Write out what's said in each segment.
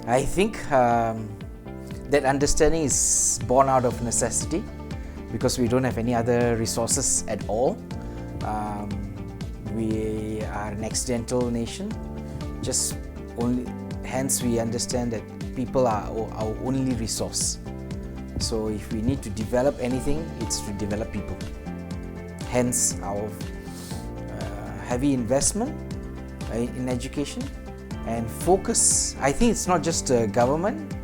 I think that understanding is born out of necessity because we don't have any other resources at all. We are an accidental nation, hence we understand that people are our only resource. So if we need to develop anything, it's to develop people. Hence our heavy investment in education and focus. I think it's not just government,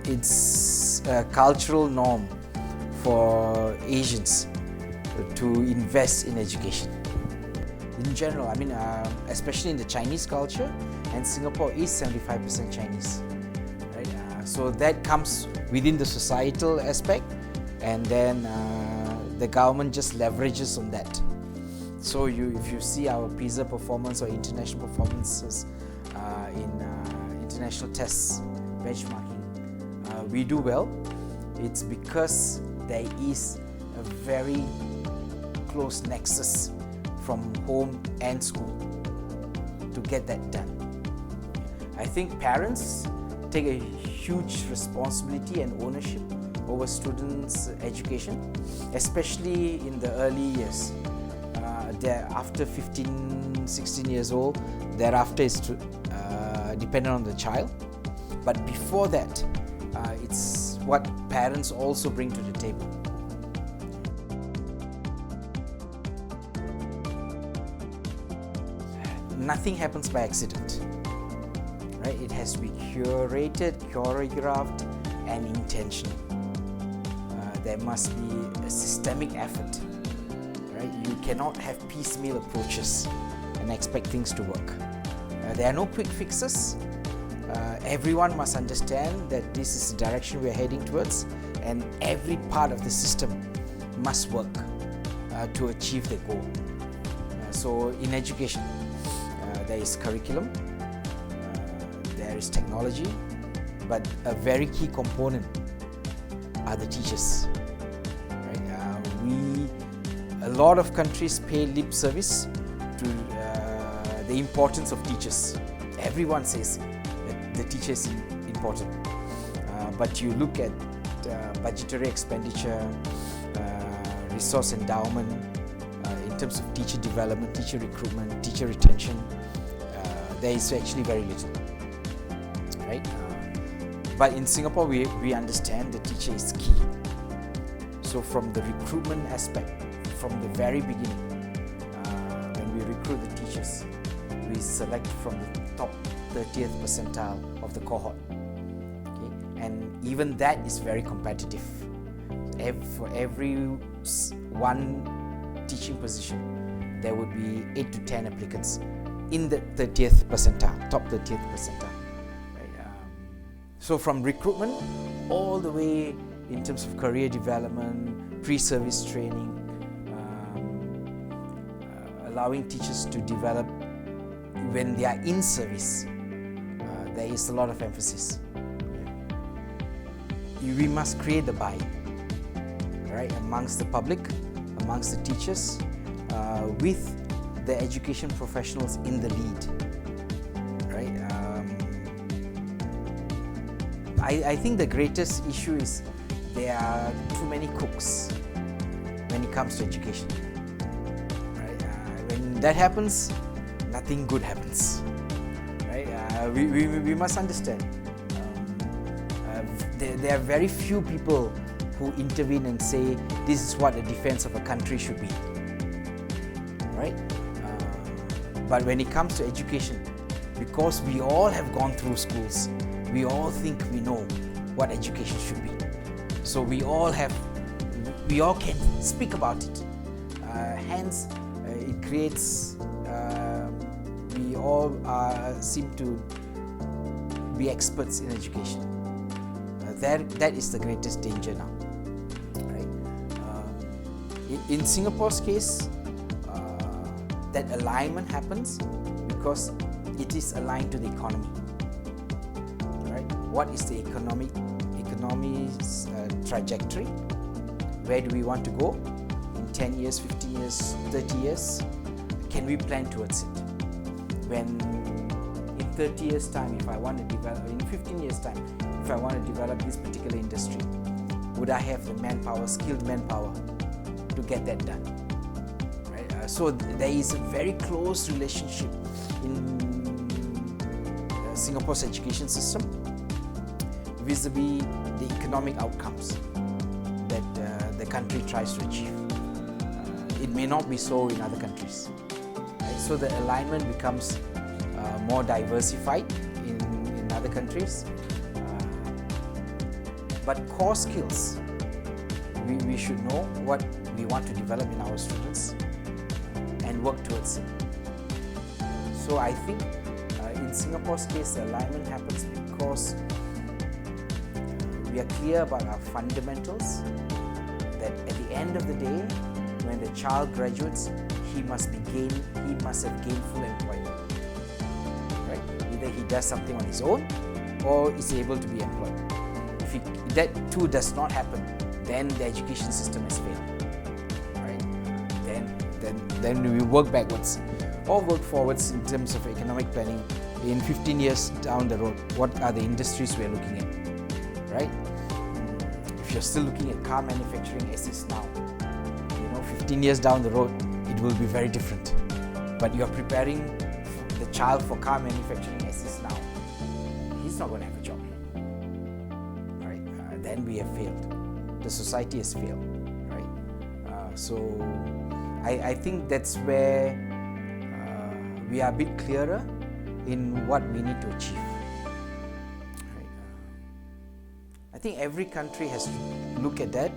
it's a cultural norm for Asians to invest in education. In general, I mean, especially in the Chinese culture, and Singapore is 75% Chinese, right? So that comes within the societal aspect, and then the government just leverages on that. So if you see our PISA performance or international performances in international tests, benchmarking, we do well. It's because there is a very close nexus from home and school to get that done. I think parents take a huge responsibility and ownership over students' education, especially in the early years. After 15, 16 years old, thereafter is dependent on the child. But before that, it's what parents also bring to the table. Nothing happens by accident, right? It has to be curated, choreographed, and intentional. There must be a systemic effort, right? You cannot have piecemeal approaches and expect things to work. There are no quick fixes. Everyone must understand that this is the direction we are heading towards, and every part of the system must work to achieve the goal. So in education, there is curriculum, there is technology, but a very key component are the teachers. Right? A lot of countries pay lip service to the importance of teachers. Everyone says that the teacher is important, but you look at budgetary expenditure, resource endowment, in terms of teacher development, teacher recruitment, teacher retention, there is actually very little, right? But in Singapore, we understand the teacher is key. So from the recruitment aspect, from the very beginning, when we recruit the teachers, we select from the top 30th percentile of the cohort. Okay? And even that is very competitive. For every one teaching position, there would be 8 to 10 applicants in the 30th percentile, top 30th percentile. Right? So from recruitment all the way in terms of career development, pre-service training, allowing teachers to develop when they are in service, there is a lot of emphasis. We must create the buy-in, right, amongst the public, amongst the teachers, with the education professionals in the lead, right? I think the greatest issue is there are too many cooks when it comes to education, right? When that happens, nothing good happens, right? We must understand there are very few people who intervene and say this is what the defense of a country should be, right? But when it comes to education, because we all have gone through schools, we all think we know what education should be. So we all can speak about it. Hence, it creates, we all seem to be experts in education. That is the greatest danger now, right? In Singapore's case, that alignment happens because it is aligned to the economy, right? What is the economy's trajectory? Where do we want to go in 10 years, 15 years, 30 years? Can we plan towards it? When in 30 years time, if I want to develop, in 15 years time, if I want to develop this particular industry, would I have the manpower, skilled manpower to get that done? Right? So there is a very close relationship in Singapore's education system vis-a-vis the economic outcomes that the country tries to achieve. It may not be so in other countries. Right? So the alignment becomes more diversified in other countries. But core skills, we should know what we want to develop in our students and work towards it. So I think in Singapore's case, the alignment happens because we are clear about our fundamentals, that at the end of the day, when the child graduates, he must have gainful employment. Right? Either he does something on his own or is able to be employed. If that too does not happen, then the education system has failed. Right? Then we work backwards or work forwards in terms of economic planning. In 15 years down the road, what are the industries we are looking at? Right? If you're still looking at car manufacturing as is now, 15 years down the road, it will be very different. But you're preparing the child for car manufacturing as is now, he's not going to have a job. Right? Then we have failed. The society has failed. Right? So I think that's where we are a bit clearer in what we need to achieve. Right? I think every country has to look at that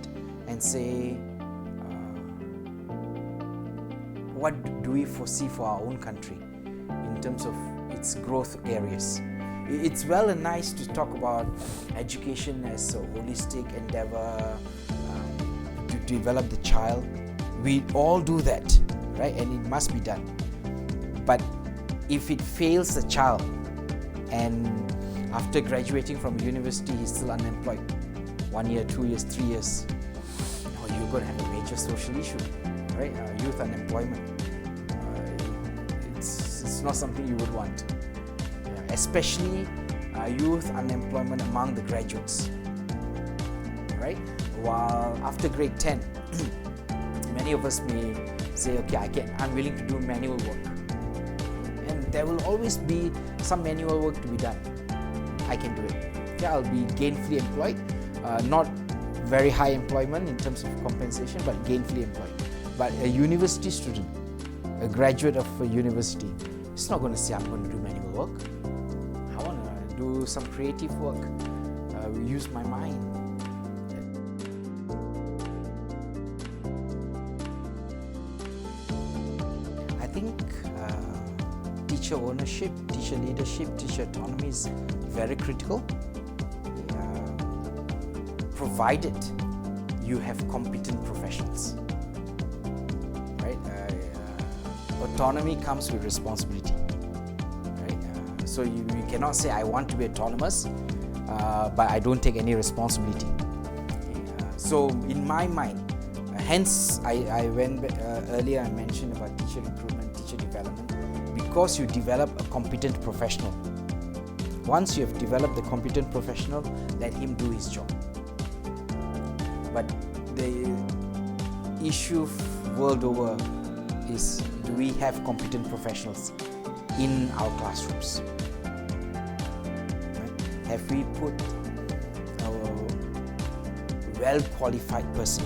and say, what do we foresee for our own country in terms of its growth areas? It's well and nice to talk about education as a holistic endeavor to develop the child. We all do that, right? And it must be done. But if it fails the child and after graduating from university he's still unemployed, 1 year, 2 years, 3 years, you're going to have a major social issue. Right? Youth unemployment. It's not something you would want. Especially youth unemployment among the graduates. Right? While after grade 10, many of us may say, okay, I'm willing to do manual work. And there will always be some manual work to be done. I can do it. I'll be gainfully employed. Not very high employment in terms of compensation, but gainfully employed. But a university student, a graduate of a university, is not going to say, I'm going to do manual work. I want to do some creative work, use my mind. I think teacher ownership, teacher leadership, teacher autonomy is very critical, provided you have competent professionals. Autonomy comes with responsibility. Right? So you cannot say, I want to be autonomous, but I don't take any responsibility. So in my mind, hence I went earlier I mentioned about teacher recruitment, teacher development, because you develop a competent professional. Once you have developed the competent professional, let him do his job. But the issue world over is, do we have competent professionals in our classrooms? Right? Have we put a well-qualified person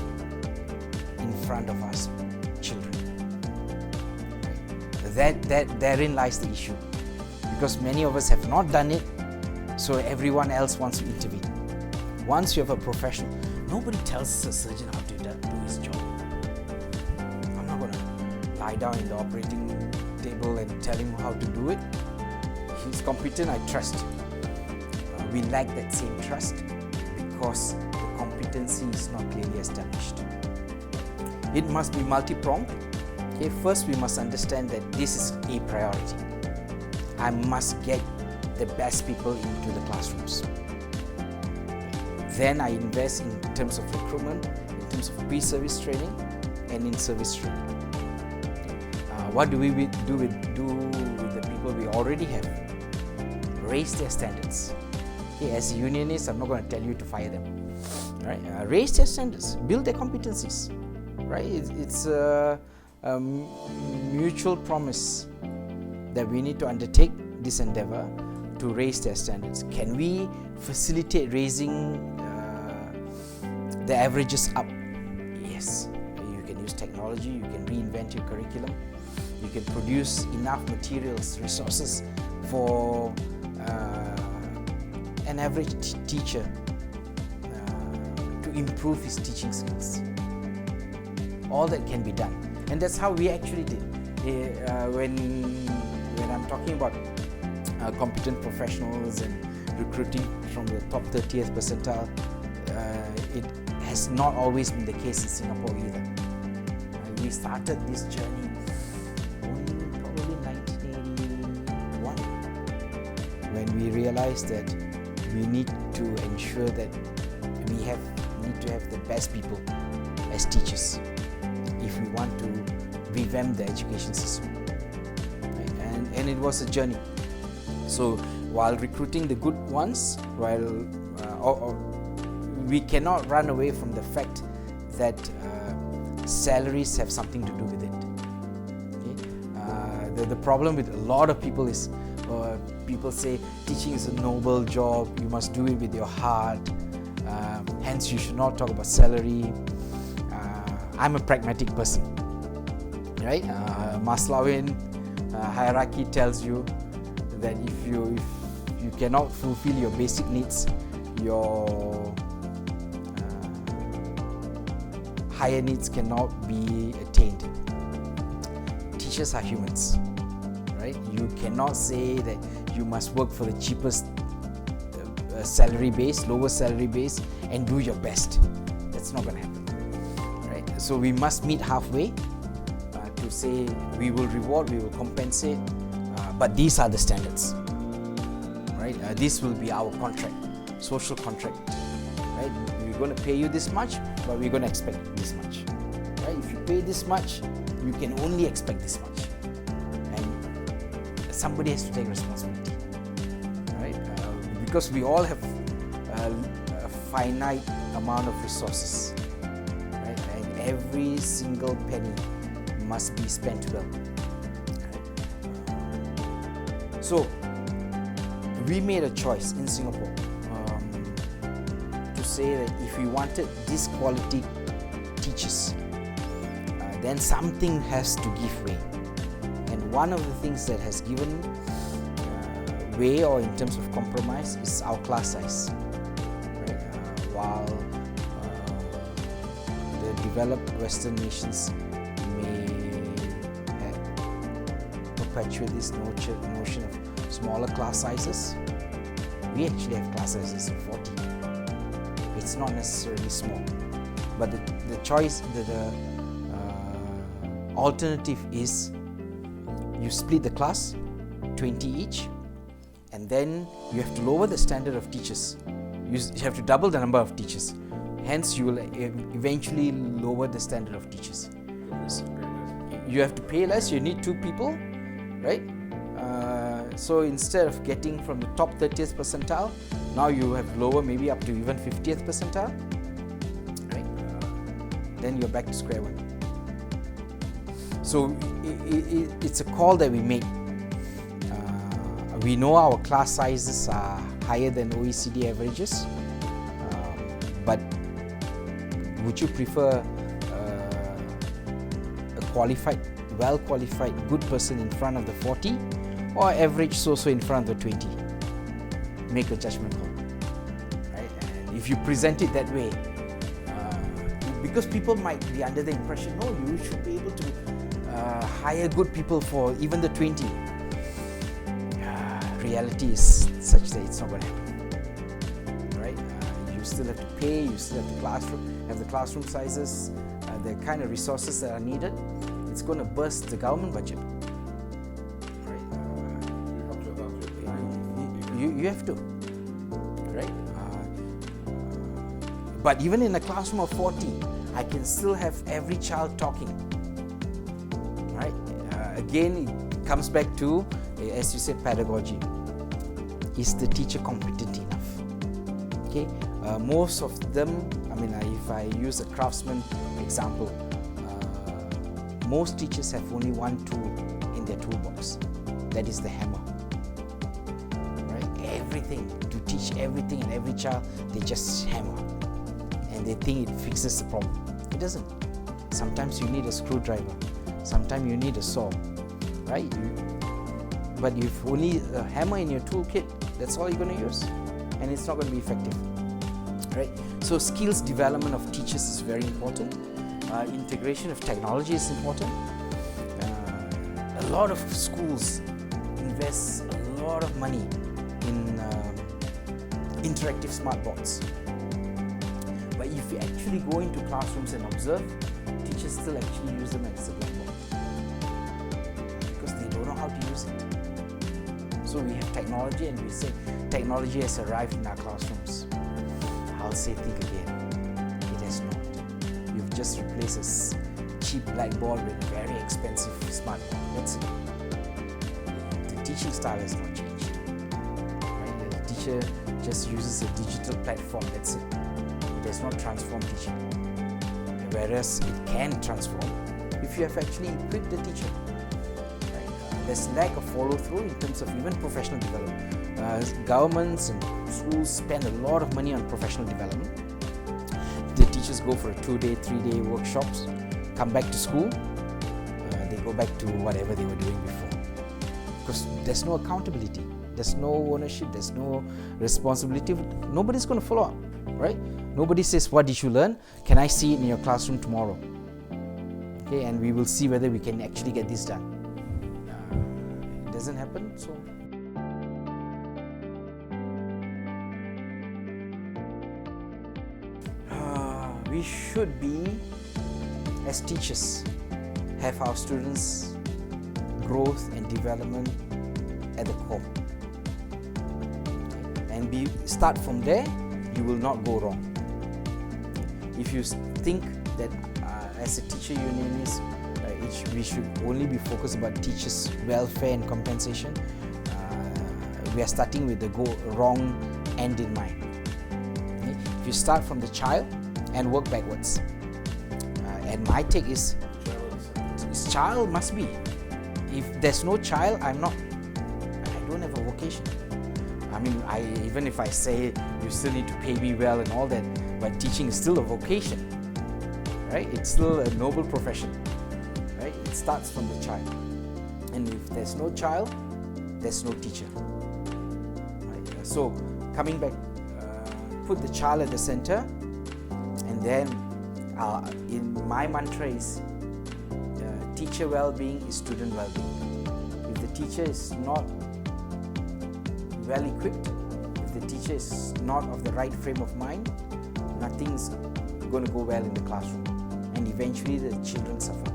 in front of us children? Right? Therein lies the issue. Because many of us have not done it, so everyone else wants to intervene. Once you have a professional, nobody tells a surgeon how to do his job. I'm not going to lie down in the operating table and tell him how to do it. He's competent, I trust. We lack that same trust because the competency is not clearly established. It must be multi-pronged. Okay, first we must understand that this is a priority. I must get the best people into the classrooms. Then I invest in terms of recruitment, in terms of pre-service training, and in service training. What do we do with the people we already have? raise their standards. Okay, as a unionist, I'm not going to tell you to fire them. Right? Raise their standards, build their competencies. Right? It's a mutual promise that we need to undertake this endeavor to raise their standards. Can we facilitate raising the averages up? Yes. You can use technology, you can reinvent your curriculum, you can produce enough materials, resources for an average teacher to improve his teaching skills. All that can be done, and that's how we actually did. When I'm talking about competent professionals and recruiting from the top 30th percentile, it has not always been the case in Singapore either. We started this journey probably 1981 when we realized that we need to ensure that we need to have the best people as teachers if we want to revamp the education system. Right? And it was a journey. So while recruiting the good ones, we cannot run away from the fact that salaries have something to do with it. Okay? The problem with a lot of people is people say teaching is a noble job, you must do it with your heart, hence you should not talk about salary. I'm a pragmatic person, right? Maslow'ian hierarchy tells you that if you cannot fulfill your basic needs, your higher needs cannot be attained. Teachers are humans, right? You cannot say that you must work for the cheapest salary base, lowest salary base, and do your best. That's not going to happen, right? So we must meet halfway to say we will reward, we will compensate, but these are the standards, right? This will be our contract, social contract, right? We're going to pay you this much, but we're going to expect this much, right? If you pay this much, you can only expect this much, and somebody has to take responsibility, right? Because we all have a finite amount of resources, right? And every single penny must be spent well. So we made a choice in Singapore to say that if we wanted this quality teachers, then something has to give way. And one of the things that has given way, or in terms of compromise, is our class size. Right? While the developed Western nations may perpetuate this notion of smaller class sizes, we actually have class sizes of 40. It's not necessarily small, but the choice, the alternative is you split the class 20 each, and then you have to lower the standard of teachers. You have to double the number of teachers, hence you will eventually lower the standard of teachers. You have to pay less, you need 2 people, right? So instead of getting from the top 30th percentile, now you have lower, maybe up to even 50th percentile, right? Then you're back to square one. So it's a call that we make. We know our class sizes are higher than OECD averages, but would you prefer a qualified, well-qualified, good person in front of the 40, or average so-so in front of the 20? Make a judgment call, right? And if you present it that way, because people might be under the impression, no, you should be able to hire good people for even the 20. Reality is such that it's not going to happen, right? You still have to pay, you still have the classroom sizes, the kind of resources that are needed. It's going to burst the government budget, right? You have to, right? But even in a classroom of 40, I can still have every child talking, right? Again, it comes back to, as you said, pedagogy. is the teacher competent enough? Okay, most of them, if I use a craftsman example, most teachers have only one tool in their toolbox, that is the hammer. Right? Everything, to teach everything and every child, they just hammer and they think it fixes the problem. It doesn't. Sometimes you need a screwdriver, sometimes you need a saw, right? But if only a hammer in your toolkit, that's all you're going to use, and it's not going to be effective, right? So skills development of teachers is very important. Integration of technology is important. A lot of schools invest a lot of money in interactive smart boards. But if you actually go into classrooms and observe, teachers still actually use them as a blackboard because they don't know how to use it. So we have technology and we say technology has arrived in our classrooms. I'll say think again. It has not. You've just replaced a cheap blackboard with a very expensive smart board. That's it. The teaching style has not changed. Right? The teacher just uses a digital platform. That's it. It does not transform teaching. Whereas it can transform if you have actually equipped the teacher. Right? There's lack of follow-through in terms of even professional development. Governments and schools spend a lot of money on professional development. The teachers go for a 2-day, 3-day workshops, come back to school, they go back to whatever they were doing before. Because there's no accountability, there's no ownership, there's no responsibility. Nobody's going to follow up, right? Nobody says, what did you learn? Can I see it in your classroom tomorrow? Okay, and we will see whether we can actually get this done. It doesn't happen, so. We should be, as teachers, have our students' growth and development at the core. And start from there, you will not go wrong. If you think that as a teacher unionist, we should only be focused about teachers' welfare and compensation, we are starting with the wrong end in mind. Okay? If you start from the child and work backwards, and my take is, child must be. If there's no child, I don't have a vocation. Even if I say you still need to pay me well and all that, but teaching is still a vocation, right? It's still a noble profession, right? It starts from the child, and if there's no child, there's no teacher. Right? So coming back, put the child at the center, and then in my mantra is teacher well-being is student well-being. If the teacher is not well equipped, if the teacher is not of the right frame of mind, nothing's going to go well in the classroom, and eventually the children suffer.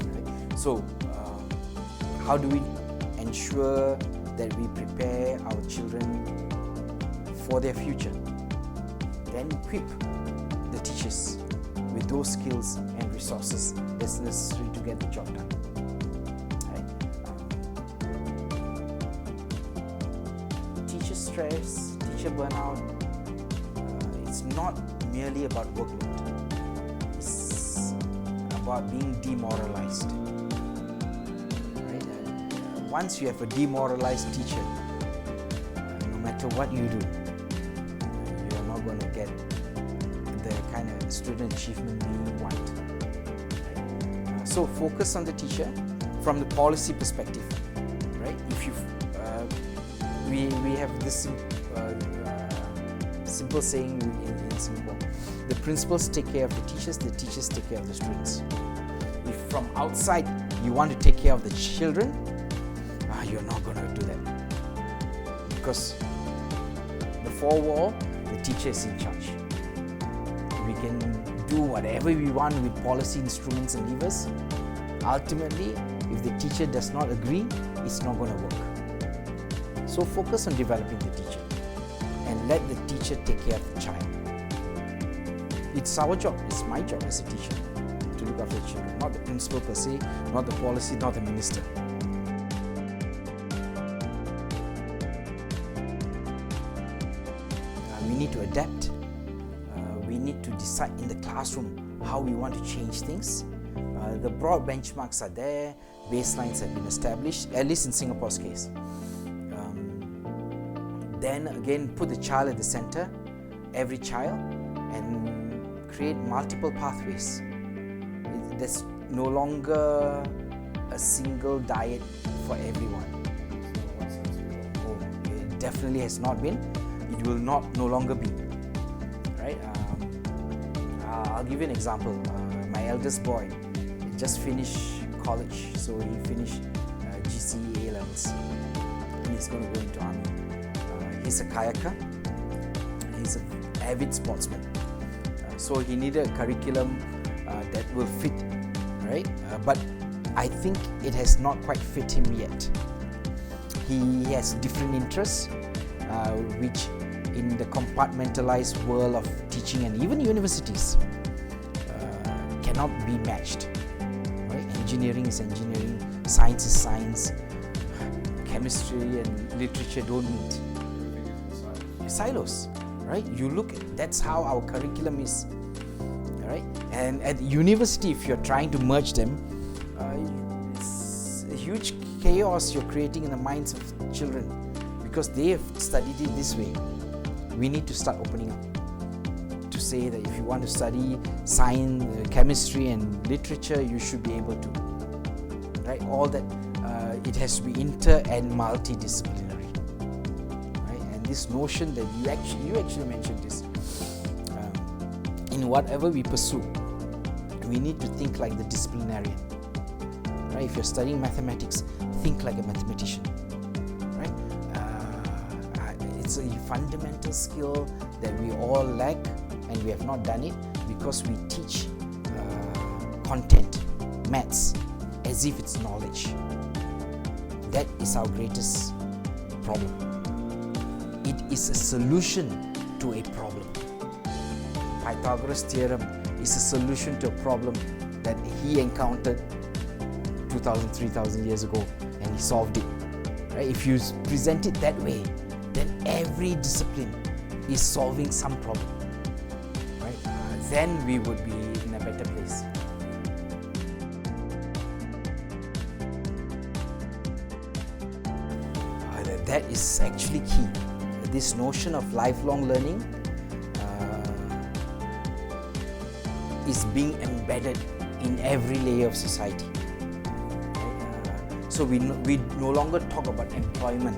Right? So how do we ensure that we prepare our children for their future? Then equip the teachers with those skills and resources that's necessary to get the job done. Teacher stress, teacher burnout, it's not merely about workload. It's about being demoralized. Right? Once you have a demoralized teacher, no matter what you do, you are not going to get the kind of student achievement we want. Right? So focus on the teacher from the policy perspective. Right? If you we have this simple saying in Singapore: the principals take care of the teachers take care of the students. If from outside you want to take care of the children, you're not going to do that, because before war, the teacher is in charge. We can do whatever we want with policy instruments and levers. Ultimately, if the teacher does not agree, it's not going to work. So focus on developing the teacher and let the teacher take care of the child. It's our job, it's my job as a teacher to look after the children, not the principal per se, not the policy, not the minister. need to adapt. We need to decide in the classroom how we want to change things. The broad benchmarks are there, baselines have been established, at least in Singapore's case. Then again, put the child at the center, every child, and create multiple pathways. There's no longer a single diet for everyone. It definitely has not been. It will no longer be. Right? I'll give you an example. My eldest boy just finished college, so he finished GCE A-levels, and he's going to go into army. He's a kayaker. He's an avid sportsman. So he needed a curriculum that will fit, right? But I think it has not quite fit him yet. He has different interests, which in the compartmentalized world of teaching and even universities cannot be matched. Right? Engineering is engineering, science is science, chemistry and literature don't meet. Silos, right? You look at, that's how our curriculum is, right? And at university, if you're trying to merge them, it's a huge chaos you're creating in the minds of children because they have studied it this way. We need to start opening up to say that if you want to study science, chemistry and literature, you should be able to, right? All that, it has to be inter and multidisciplinary. This notion that you actually mentioned this, in whatever we pursue, we need to think like the disciplinarian. Right? If you're studying mathematics, think like a mathematician. Right? It's a fundamental skill that we all lack, and we have not done it because we teach content, maths, as if it's knowledge. That is our greatest problem. It is a solution to a problem. Pythagoras' theorem is a solution to a problem that he encountered 2,000, 3,000 years ago, and he solved it. Right? If you present it that way, then every discipline is solving some problem. Right? Then we would be in a better place. That is actually key. This notion of lifelong learning is being embedded in every layer of society. So we no longer talk about employment,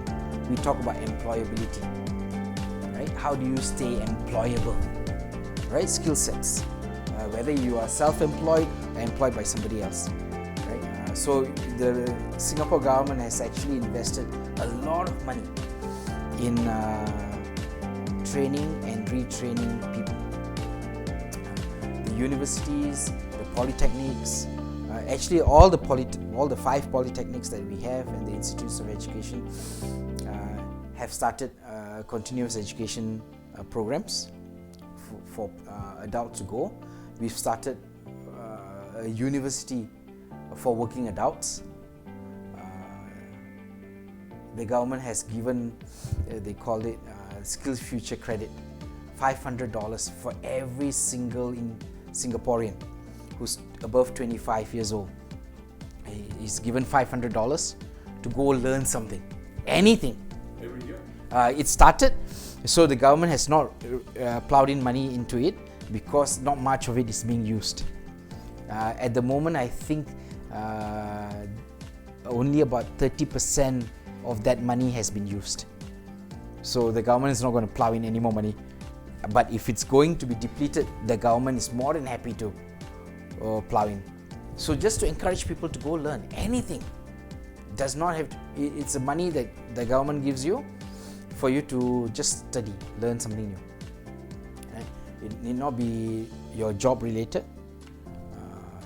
we talk about employability. Right? How do you stay employable? Right? Skill sets. Whether you are self-employed or employed by somebody else. Right? So the Singapore government has actually invested a lot of money in training and retraining people. The universities, the polytechnics, actually all the 5 polytechnics that we have and the institutes of education have started continuous education programs for adults to go. We've started a university for working adults. The government has given, they call it Skills Future Credit, $500 for every single Singaporean who's above 25 years old. He's given $500 to go learn something, anything. Every year? It started, so the government has not plowed in money into it because not much of it is being used. At the moment, I think only about 30% of that money has been used. So the government is not going to plow in any more money. But if it's going to be depleted, the government is more than happy to plow in. So just to encourage people to go learn anything. Does not have to, it's the money that the government gives you for you to just study, learn something new. Right? It need not be your job related.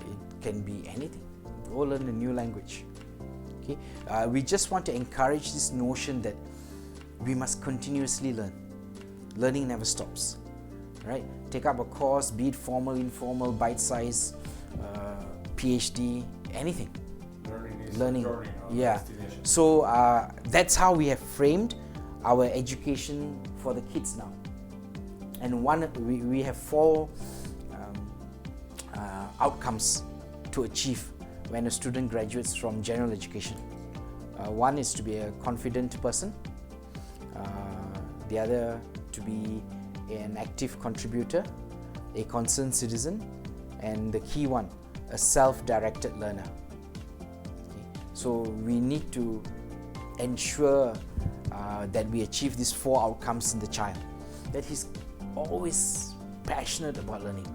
It can be anything. Go learn a new language. Okay? We just want to encourage this notion that we must continuously learn. Learning never stops. Right? Take up a course, be it formal, informal, bite-sized, PhD, anything. Learning. Yeah. So that's how we have framed our education for the kids now. And we have four outcomes to achieve when a student graduates from general education. One is to be a confident person, the other to be an active contributor, a concerned citizen, and the key one, a self-directed learner. Okay. So we need to ensure that we achieve these four outcomes in the child, that he's always passionate about learning,